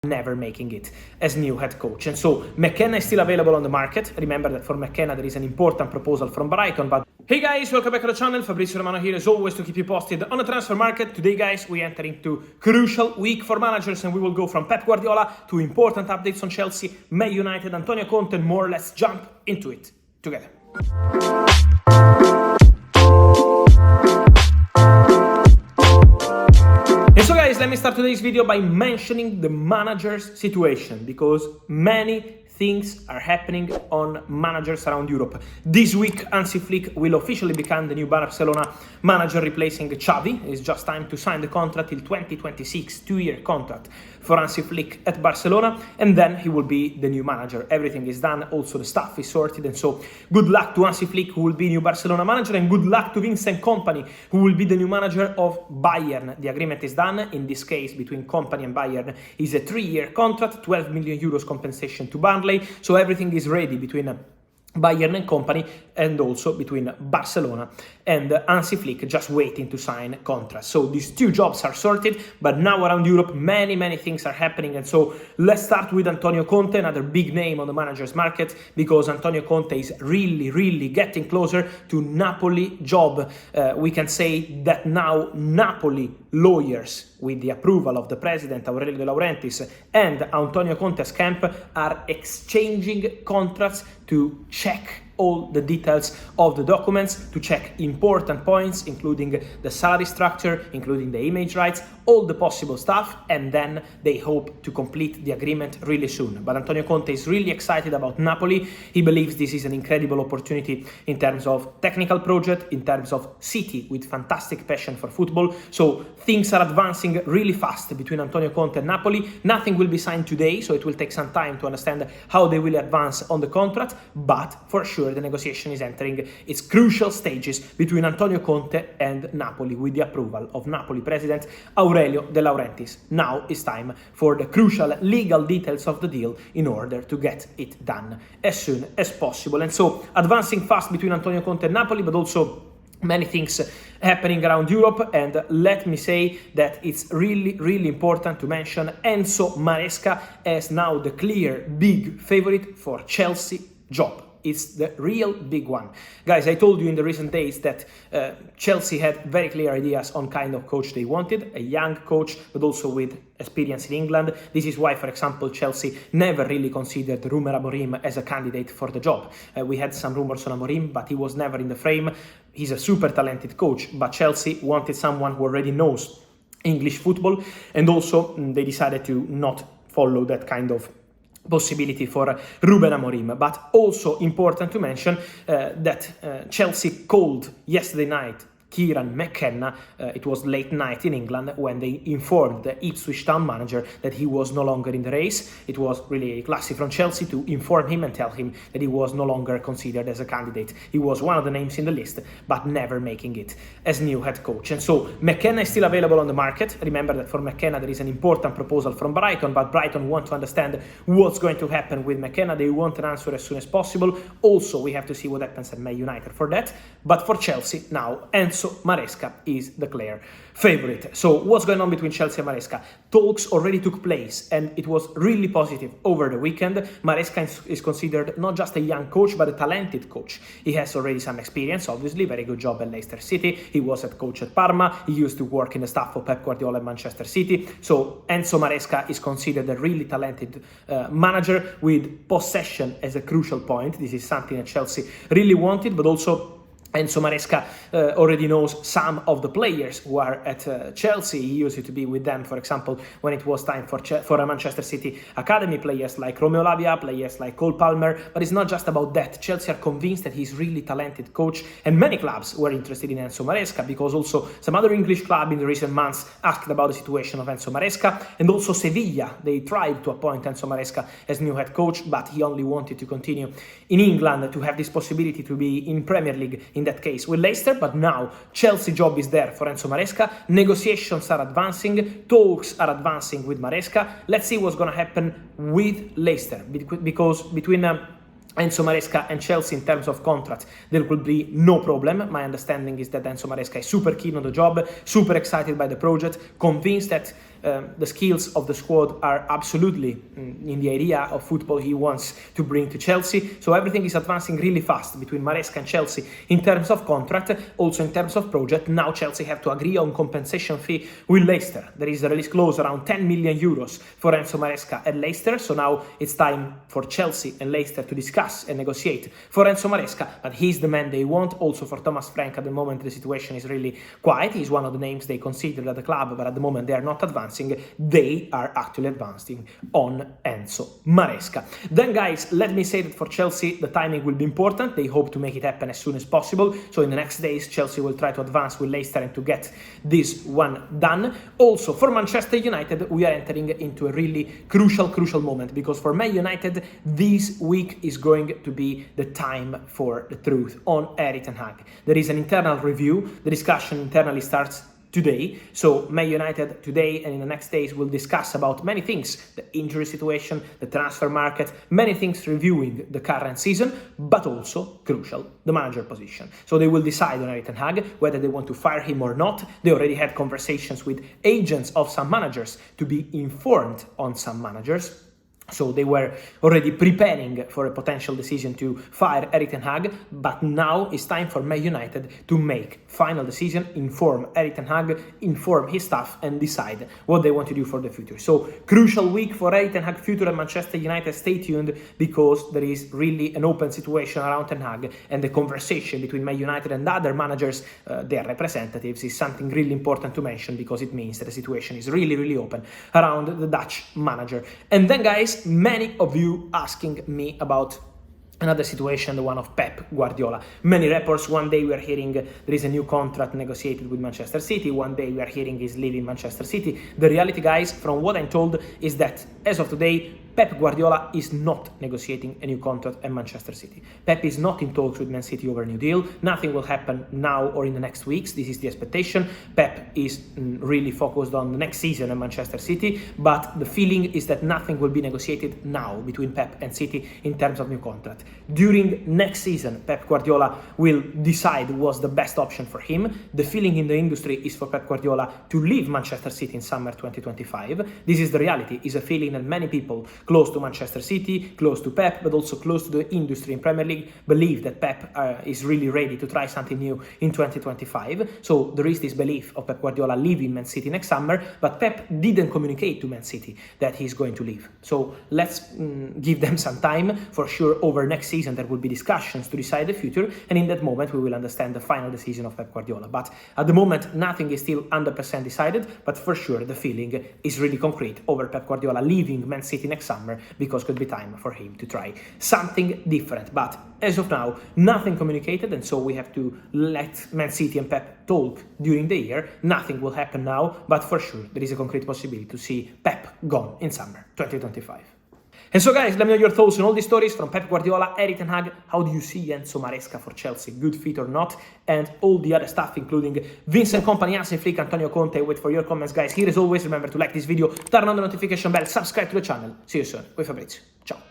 never making it as new head coach. And so McKenna is still available on the market. Remember that for McKenna there is an important proposal from Brighton. But hey guys, welcome back to the channel. Fabrizio Romano here as always to keep you posted on the transfer market. Today guys, we enter into crucial week for managers and we will go from Pep Guardiola to important updates on Chelsea, Man United, Antonio Conte, and more. Let's jump into it together. And so guys, let me start today's video by mentioning the manager's situation, because many things are happening on managers around Europe. This week, Hansi Flick will officially become the new Barcelona manager, replacing Xavi. It's just time to sign the contract till 2026, 2-year contract for Hansi Flick at Barcelona, and then he will be the new manager. Everything is done, also the staff is sorted, and so good luck to Hansi Flick, who will be new Barcelona manager, and good luck to Vincent Kompany, who will be the new manager of Bayern. The agreement is done. In this case, between Kompany and Bayern is a 3-year contract, 12 million euros compensation to Burnley. So everything is ready between Bayern and Kompany, and also between Barcelona and Hansi Flick, just waiting to sign contracts. So these two jobs are sorted, but now around Europe many things are happening. And so let's start with Antonio Conte, another big name on the managers market, because Antonio Conte is really getting closer to Napoli job. We can say that now Napoli lawyers, with the approval of the president Aurelio De Laurentiis and Antonio Conte's camp, are exchanging contracts to check all the details of the documents, to check important points, including the salary structure, including the image rights, all the possible stuff, and then they hope to complete the agreement really soon. But Antonio Conte is really excited about Napoli. He believes this is an incredible opportunity in terms of technical project, in terms of city with fantastic passion for football. So things are advancing really fast between Antonio Conte and Napoli. Nothing will be signed today, so it will take some time to understand how they will advance on the contract, but for sure the negotiation is entering its crucial stages between Antonio Conte and Napoli, with the approval of Napoli president Aurelio De Laurentiis. Now it's time for the crucial legal details of the deal in order to get it done as soon as possible. And so advancing fast between Antonio Conte and Napoli, but also many things happening around Europe. And let me say that it's really important to mention Enzo Maresca as now the clear big favorite for Chelsea job. It's the real big one. Guys, I told you in the recent days that Chelsea had very clear ideas on kind of coach they wanted, a young coach, but also with experience in England. This is why, for example, Chelsea never really considered Ruben Amorim as a candidate for the job. We had some rumors on Amorim, but he was never in the frame. He's a super talented coach, but Chelsea wanted someone who already knows English football, and also they decided to not follow that kind of possibility for Ruben Amorim. But also important to mention that Chelsea called yesterday night Kieran McKenna. It was late night in England when they informed the Ipswich Town manager that he was no longer in the race. It was really classy from Chelsea to inform him and tell him that he was no longer considered as a candidate. He was one of the names in the list, but never making it as new head coach. And so McKenna is still available on the market. Remember that for McKenna there is an important proposal from Brighton, but Brighton want to understand what's going to happen with McKenna. They want an answer as soon as possible. Also, we have to see what happens at Man United for that. But for Chelsea now, Enzo Maresca is the clear favorite. So what's going on between Chelsea and Maresca? Talks already took place and it was really positive over the weekend. Maresca is considered not just a young coach, but a talented coach. He has already some experience, obviously, very good job at Leicester City. He was head coach at Parma. He used to work in the staff of Pep Guardiola at Manchester City. So Enzo Maresca is considered a really talented manager with possession as a crucial point. This is something that Chelsea really wanted, but also Enzo Maresca already knows some of the players who are at Chelsea. He used to be with them, for example, when it was time for a Manchester City academy, players like Romeo Lavia, players like Cole Palmer. But it's not just about that. Chelsea are convinced that he's really talented coach, and many clubs were interested in Enzo Maresca, because also some other English club in the recent months asked about the situation of Enzo Maresca, and also Sevilla. They tried to appoint Enzo Maresca as new head coach, but he only wanted to continue in England to have this possibility to be in Premier League, in that case with Leicester. But now Chelsea job is there for Enzo Maresca. Negotiations are advancing, talks are advancing with Maresca. Let's see what's going to happen with Leicester, because between Enzo Maresca and Chelsea in terms of contract there will be no problem. My understanding is that Enzo Maresca is super keen on the job, super excited by the project, convinced that the skills of the squad are absolutely in the idea of football he wants to bring to Chelsea. So everything is advancing really fast between Maresca and Chelsea in terms of contract, also in terms of project. Now Chelsea have to agree on compensation fee with Leicester. There is a release clause around 10 million euros for Enzo Maresca at Leicester. So now it's time for Chelsea and Leicester to discuss and negotiate for Enzo Maresca, but he's the man they want. Also for Thomas Frank, at the moment the situation is really quiet. He's one of the names they considered at the club, but at the moment they are not advancing. They are actually advancing on Enzo Maresca. Then guys, let me say that for Chelsea the timing will be important. They hope to make it happen as soon as possible. So in the next days Chelsea will try to advance with Leicester and to get this one done. Also for Manchester United, we are entering into a really crucial moment, because for Man United this week is going to be the time for the truth on Erik ten Hag. There is an internal review. The discussion internally starts today. So Man United today and in the next days will discuss about many things: the injury situation, the transfer market, many things, reviewing the current season, but also crucial, the manager position. So they will decide on Erik ten Hag whether they want to fire him or not. They already had conversations with agents of some managers to be informed on some managers. So they were already preparing for a potential decision to fire Erik ten Hag, but now it's time for Man United to make final decision, inform Erik ten Hag, inform his staff, and decide what they want to do for the future. So crucial week for Erik ten Hag future at Manchester United. Stay tuned, because there is really an open situation around ten Hag, and the conversation between Man United and other managers, their representatives, is something really important to mention, because it means that the situation is really open around the Dutch manager. And then guys, many of you asking me about another situation, the one of Pep Guardiola. Many reports. One day we are hearing there is a new contract negotiated with Manchester City. One day we are hearing he's leaving Manchester City. The reality, guys, from what I'm told, is that as of today, Pep Guardiola is not negotiating a new contract at Manchester City. Pep is not in talks with Man City over a new deal. Nothing will happen now or in the next weeks. This is the expectation. Pep is really focused on the next season at Manchester City, but the feeling is that nothing will be negotiated now between Pep and City in terms of new contract. During next season, Pep Guardiola will decide what's the best option for him. The feeling in the industry is for Pep Guardiola to leave Manchester City in summer 2025. This is the reality. Is a feeling that many people close to Manchester City, close to Pep, but also close to the industry in Premier League, believe that Pep is really ready to try something new in 2025. So there is this belief of Pep Guardiola leaving Man City next summer, but Pep didn't communicate to Man City that he's going to leave. So let's give them some time. For sure, over next season there will be discussions to decide the future, and in that moment we will understand the final decision of Pep Guardiola. But at the moment nothing is still 100% decided, but for sure the feeling is really concrete over Pep Guardiola leaving Man City next summer, because could be time for him to try something different. But as of now, nothing communicated, and so we have to let Man City and Pep talk during the year. Nothing will happen now, but for sure there is a concrete possibility to see Pep gone in summer 2025. And so guys, let me know your thoughts on all these stories from Pep Guardiola, Erik ten Hag. How do you see Enzo Maresca for Chelsea? Good fit or not? And all the other stuff, including Vincent Kompany, Hansi Flick, Antonio Conte. Wait for your comments, guys. Here as always, remember to like this video, turn on the notification bell, subscribe to the channel. See you soon with Fabrizio. Ciao.